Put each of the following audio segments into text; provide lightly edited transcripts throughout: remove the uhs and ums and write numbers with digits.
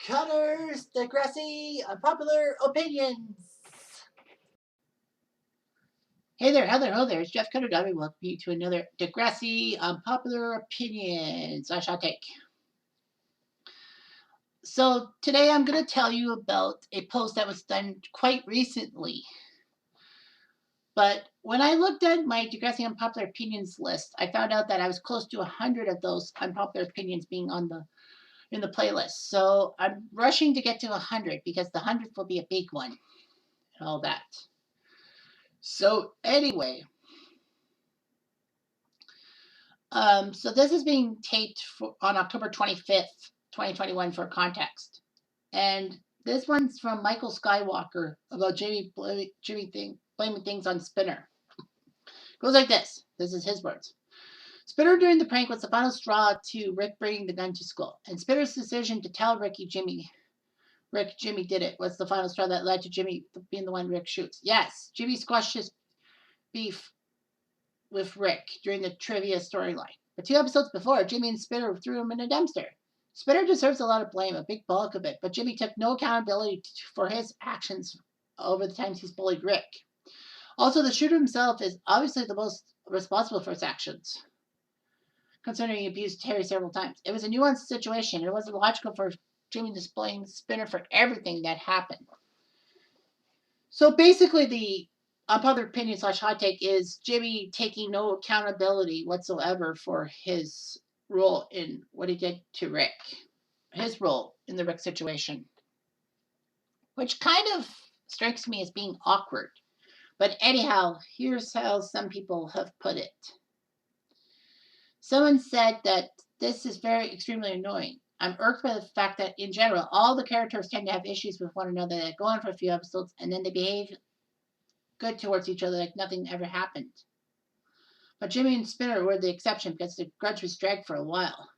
Cutter's Degrassi Unpopular Opinions. Hey there, hello there. It's Jeff Cutter. Welcome you to another Degrassi Unpopular Opinions / hot take. So today I'm going to tell you about a post that was done quite recently. But when I looked at my Degrassi Unpopular Opinions list, I found out that I was close to 100 of those unpopular opinions being in the playlist. So I'm rushing to get to 100 because the 100th will be a big one and all that. So anyway, so this is being taped on October 25th, 2021 for context. And this one's from Michael Skywalker about Jimmy blaming things on Spinner. It goes like this. This is his words. Spinner during the prank was the final straw to Rick bringing the gun to school. And Spinner's decision to tell Rick Jimmy did it was the final straw that led to Jimmy being the one Rick shoots. Yes, Jimmy squashed his beef with Rick during the trivia storyline. But 2 episodes before, Jimmy and Spinner threw him in a dumpster. Spinner deserves a lot of blame, a big bulk of it, but Jimmy took no accountability for his actions over the times he's bullied Rick. Also, the shooter himself is obviously the most responsible for his actions, considering he abused Terry several times. It was a nuanced situation. It wasn't logical for Jimmy to blame Spinner for everything that happened. So basically, the unpopular opinion / hot take is Jimmy taking no accountability whatsoever for his role in what he did to Rick, his role in the Rick situation, which kind of strikes me as being awkward. But anyhow, here's how some people have put it. Someone said that this is extremely annoying. I'm irked by the fact that, in general, all the characters tend to have issues with one another that go on for a few episodes and then they behave good towards each other like nothing ever happened. But Jimmy and Spinner were the exception because the grudge was dragged for a while.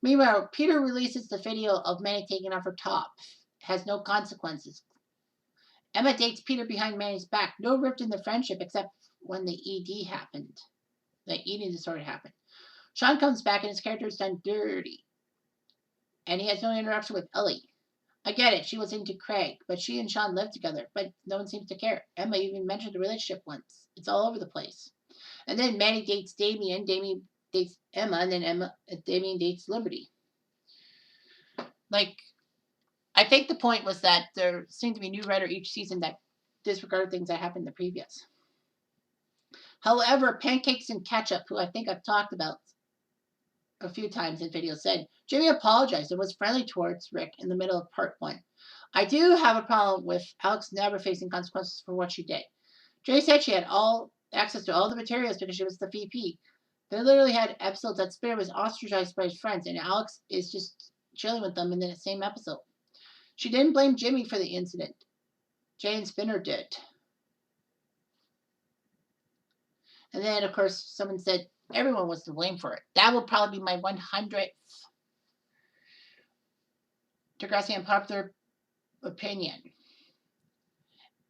Meanwhile, Peter releases the video of Manny taking off her top. It has no consequences. Emma dates Peter behind Manny's back. No rift in the friendship except when the ED happened. The eating disorder happened. Sean comes back and his character is done dirty. And he has no interaction with Ellie. I get it, she was into Craig, but she and Sean live together, but no one seems to care. Emma even mentioned the relationship once. It's all over the place. And then Manny dates Damien dates Emma, and then Damien dates Liberty. Like, I think the point was that there seemed to be a new writer each season that disregarded things that happened in the previous. However, Pancakes and Ketchup, who I think I've talked about a few times in videos, said Jimmy apologized and was friendly towards Rick in the middle of part 1. I do have a problem with Alex never facing consequences for what she did. Jay said she had all access to all the materials because she was the VP. They literally had episodes that Spinner was ostracized by his friends and Alex is just chilling with them in the same episode. She didn't blame Jimmy for the incident. Jay and Spinner did. And then, of course, someone said everyone was to blame for it. That will probably be my 100th Degrassi unpopular opinion.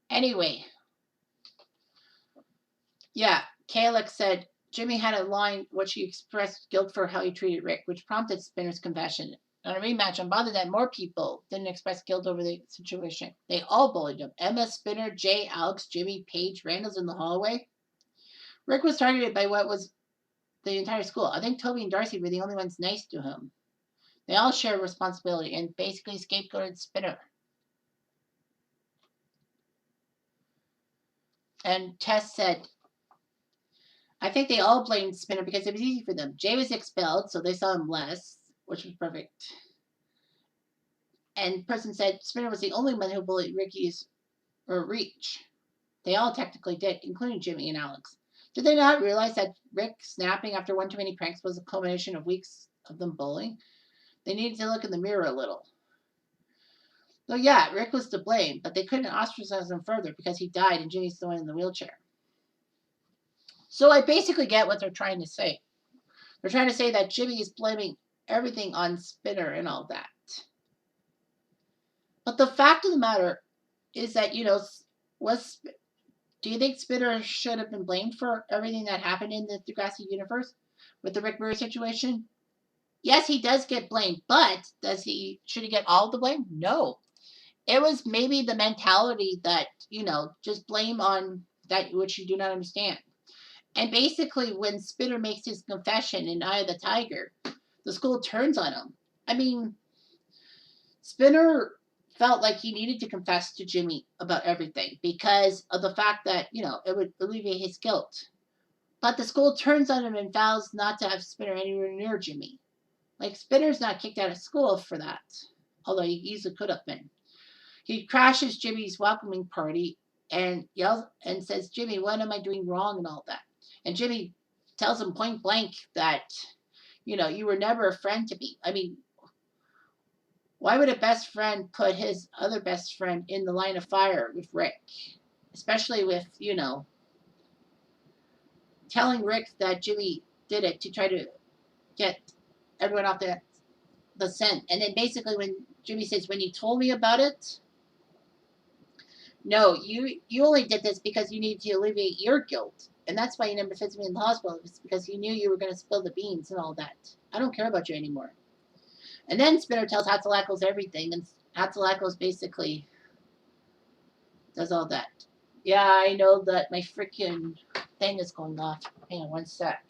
Anyway, yeah, Kalex said Jimmy had a line where she expressed guilt for how he treated Rick, which prompted Spinner's confession. On a rematch, I'm bothered that more people didn't express guilt over the situation. They all bullied him. Emma, Spinner, Jay, Alex, Jimmy, Paige, Randall's in the hallway. Rick was targeted by what was the entire school. I think Toby and Darcy were the only ones nice to him. They all share responsibility and basically scapegoated Spinner. And Tess said, I think they all blamed Spinner because it was easy for them. Jay was expelled, so they saw him less, which was perfect. And person said Spinner was the only one who bullied Reach. They all technically did, including Jimmy and Alex. Did they not realize that Rick snapping after one too many pranks was a culmination of weeks of them bullying? They needed to look in the mirror a little. So yeah, Rick was to blame, but they couldn't ostracize him further because he died and Jimmy's the one in the wheelchair. So I basically get what they're trying to say. They're trying to say that Jimmy is blaming everything on Spinner and all that. But the fact of the matter is that, do you think Spinner should have been blamed for everything that happened in the Degrassi universe with the Rick Murray situation? Yes, he does get blamed, but should he get all the blame? No. It was maybe the mentality that, just blame on that which you do not understand. And basically, when Spinner makes his confession in Eye of the Tiger, the school turns on him. I mean, Spinner felt like he needed to confess to Jimmy about everything because of the fact that, it would alleviate his guilt. But the school turns on him and vows not to have Spinner anywhere near Jimmy. Like, Spinner's not kicked out of school for that, although he easily could have been. He crashes Jimmy's welcoming party and yells and says, "Jimmy, what am I doing wrong?" and all that. And Jimmy tells him point blank that, you were never a friend to me. I mean, why would a best friend put his other best friend in the line of fire with Rick? Especially with, telling Rick that Jimmy did it to try to get everyone off the scent. And then basically when Jimmy says, "When you told me about it, no, you only did this because you needed to alleviate your guilt. And that's why you never visited me in the hospital. It's because you knew you were going to spill the beans and all that. I don't care about you anymore." And then Spinner tells Hatzalakos everything, and Hatzalakos basically does all that. Yeah, I know that my freaking thing is going off. Hang on one sec.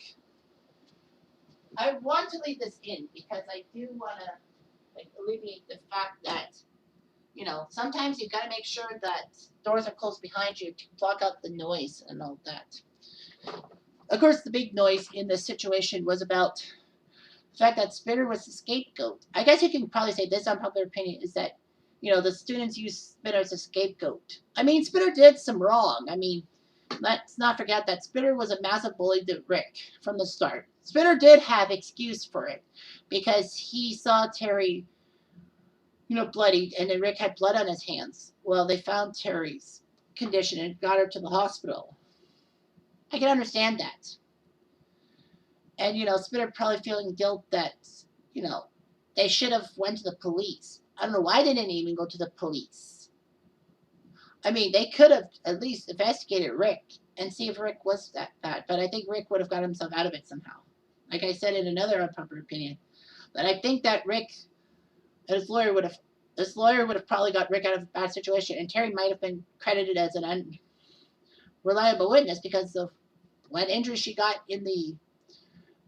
I want to leave this in because I do want to alleviate the fact that, sometimes you've got to make sure that doors are closed behind you to block out the noise and all that. Of course, the big noise in this situation was about the fact that Spinner was the scapegoat. I guess you can probably say this unpopular opinion is that, the students use Spinner as a scapegoat. I mean, Spinner did some wrong. I mean, let's not forget that Spinner was a massive bully to Rick from the start. Spinner did have excuse for it because he saw Terry, bloodied, and then Rick had blood on his hands. Well, they found Terry's condition and got her to the hospital. I can understand that. And, Spinner probably feeling guilt that, you know, they should have went to the police. I don't know why they didn't even go to the police. I mean, they could have at least investigated Rick and see if Rick was that bad. But I think Rick would have got himself out of it somehow. Like I said in another unpopular opinion. But I think that Rick and his lawyer would have probably got Rick out of a bad situation, and Terry might have been credited as an unreliable witness because of what injuries she got in the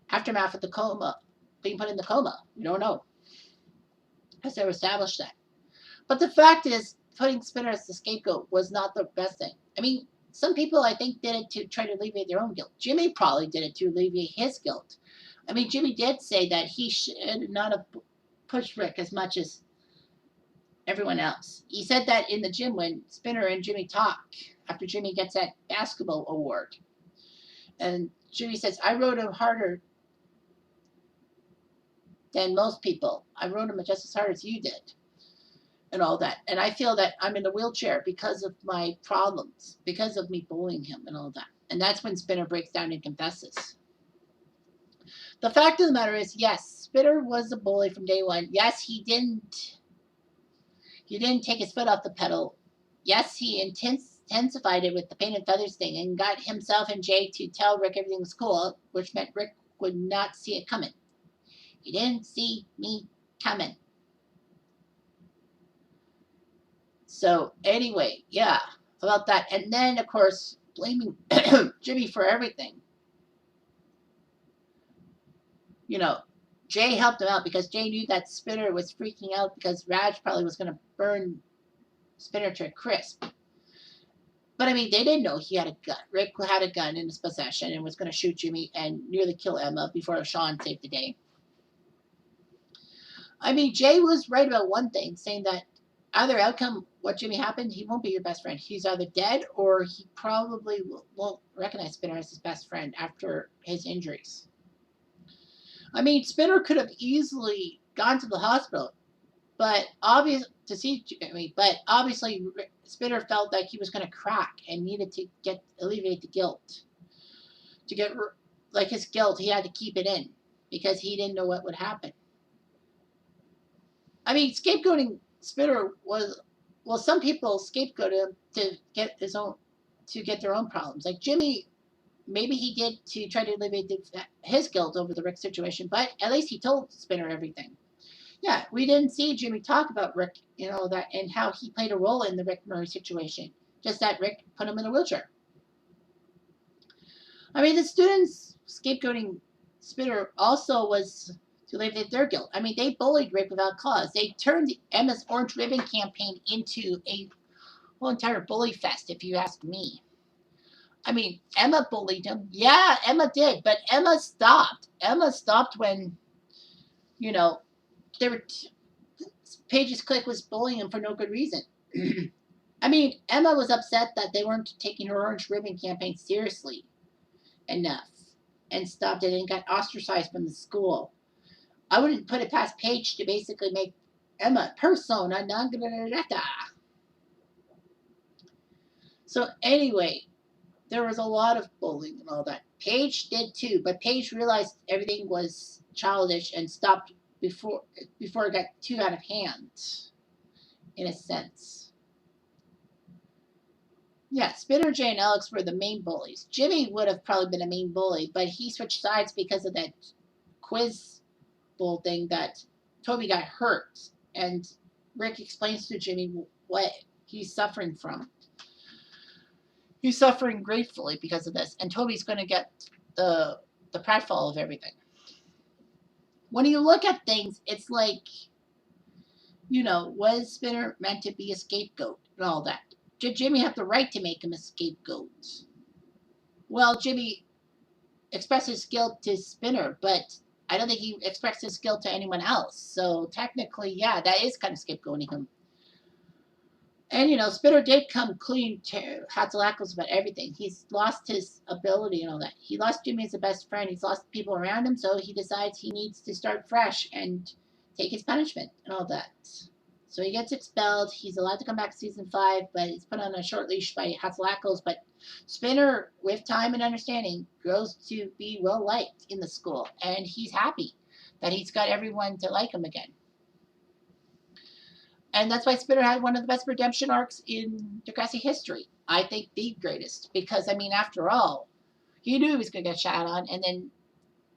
aftermath of the coma, being put in the coma. We don't know. Has never established that. But the fact is, putting Spinner as the scapegoat was not the best thing. I mean, some people I think did it to try to alleviate their own guilt. Jimmy probably did it to alleviate his guilt. I mean, Jimmy did say that he should not have pushed Rick as much as everyone else. He said that in the gym when Spinner and Jimmy talk after Jimmy gets that basketball award. And Jimmy says, "I rode him harder than most people. I rode him just as hard as you did." And all that. And I feel that I'm in a wheelchair because of my problems, because of me bullying him and all that. And that's when Spinner breaks down and confesses. The fact of the matter is, yes, Spinner was a bully from day one. Yes, he didn't take his foot off the pedal. Yes, he intensified it with the paint and feathers thing and got himself and Jay to tell Rick everything was cool, which meant Rick would not see it coming. He didn't see me coming. So anyway, yeah, about that. And then, of course, blaming Jimmy for everything. You know, Jay helped him out because Jay knew that Spinner was freaking out because Raj probably was going to burn Spinner to a crisp. But I mean, they didn't know he had a gun. Rick had a gun in his possession and was going to shoot Jimmy and nearly kill Emma before Sean saved the day. I mean, Jay was right about one thing, saying that either outcome, what Jimmy happened, he won't be your best friend. He's either dead or he probably won't recognize Spinner as his best friend after his injuries. I mean, Spinner could have easily gone to the hospital, but obviously Spinner felt like he was going to crack and needed to alleviate the guilt. To get like his guilt, he had to keep it in because he didn't know what would happen. I mean, scapegoating Spinner was, well, some people scapegoat him to get their own problems. Like Jimmy maybe he did to try to alleviate his guilt over the Rick situation, but at least he told Spinner everything. Yeah, we didn't see Jimmy talk about Rick, that and how he played a role in the Rick Murray situation. Just that Rick put him in a wheelchair. I mean, the students scapegoating Spinner also was to alleviate their guilt. I mean, they bullied Rick without cause. They turned Emma's Orange Ribbon campaign into a whole entire bully fest, if you ask me. I mean, Emma bullied him. Yeah, Emma did, but Emma stopped. Emma stopped when, you know, there were Paige's clique was bullying him for no good reason. I mean, Emma was upset that they weren't taking her Orange Ribbon campaign seriously enough and stopped it and got ostracized from the school. I wouldn't put it past Paige to basically make Emma persona non grata. So anyway, there was a lot of bullying and all that. Paige did too, but Paige realized everything was childish and stopped before it got too out of hand, in a sense. Yeah, Spinner, Jay, and Alex were the main bullies. Jimmy would have probably been a main bully, but he switched sides because of that quiz bull thing that Toby got hurt, and Rick explains to Jimmy what he's suffering from. He's suffering gratefully because of this, and Toby's going to get the pratfall of everything. When you look at things, it's like, was Spinner meant to be a scapegoat and all that? Did Jimmy have the right to make him a scapegoat? Well, Jimmy expressed his guilt to Spinner, but I don't think he expressed his guilt to anyone else. So technically, yeah, that is kind of scapegoating him. And Spinner did come clean to Hatzalakos about everything. He's lost his ability and all that. He lost Jimmy as a best friend. He's lost people around him, so he decides he needs to start fresh and take his punishment and all that. So he gets expelled. He's allowed to come back season 5, but he's put on a short leash by Hatzalakos. But Spinner, with time and understanding, grows to be well liked in the school, and he's happy that he's got everyone to like him again. And that's why Spinner had one of the best redemption arcs in Degrassi history. I think the greatest. Because, I mean, after all, he knew he was going to get shot on. And then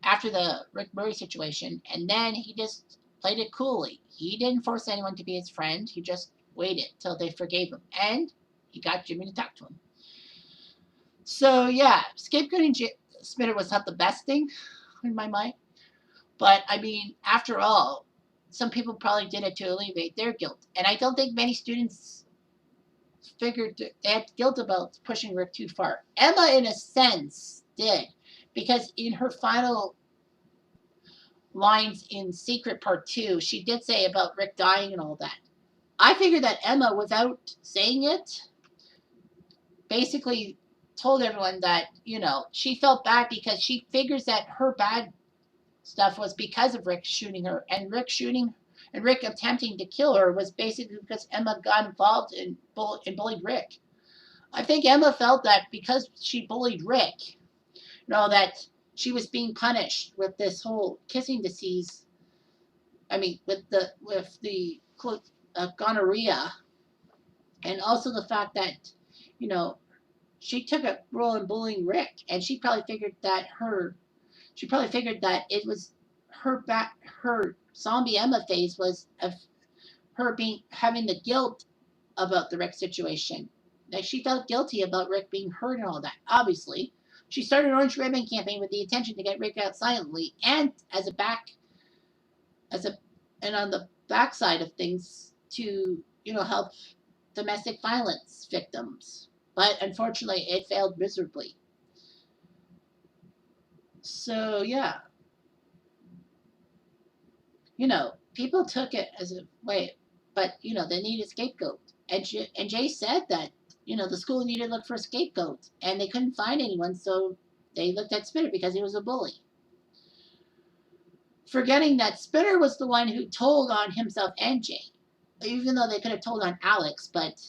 after the Rick Murray situation, and then he just played it coolly. He didn't force anyone to be his friend. He just waited till they forgave him. And he got Jimmy to talk to him. So, yeah, scapegoating Spinner was not the best thing in my mind. But, I mean, after all, some people probably did it to alleviate their guilt. And I don't think many students figured they had guilt about pushing Rick too far. Emma, in a sense, did. Because in her final lines in Secret Part 2, she did say about Rick dying and all that. I figured that Emma, without saying it, basically told everyone that, she felt bad because she figures that her bad stuff was because of Rick shooting her, and Rick attempting to kill her was basically because Emma got involved and bullied Rick. I think Emma felt that because she bullied Rick, that she was being punished with this whole kissing disease. I mean, with the gonorrhea, and also the fact that, she took a role in bullying Rick, and she probably figured that it was her zombie Emma phase was of her having the guilt about the Rick situation. Like, she felt guilty about Rick being hurt and all that. Obviously, she started an Orange Ribbon campaign with the intention to get Rick out silently, and and on the backside of things to help domestic violence victims. But unfortunately, it failed miserably. So yeah, people took it as a way, but they needed a scapegoat. And Jay said that the school needed to look for a scapegoat, and they couldn't find anyone, so they looked at Spinner because he was a bully. Forgetting that Spinner was the one who told on himself and Jay, even though they could have told on Alex, but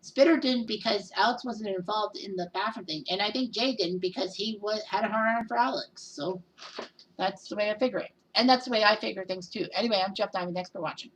Spinner didn't because Alex wasn't involved in the bathroom thing, and I think Jay didn't because he had a hard on for Alex. So that's the way I figure it. And that's the way I figure things too. Anyway, I'm Jeff Diamond. Thanks for watching.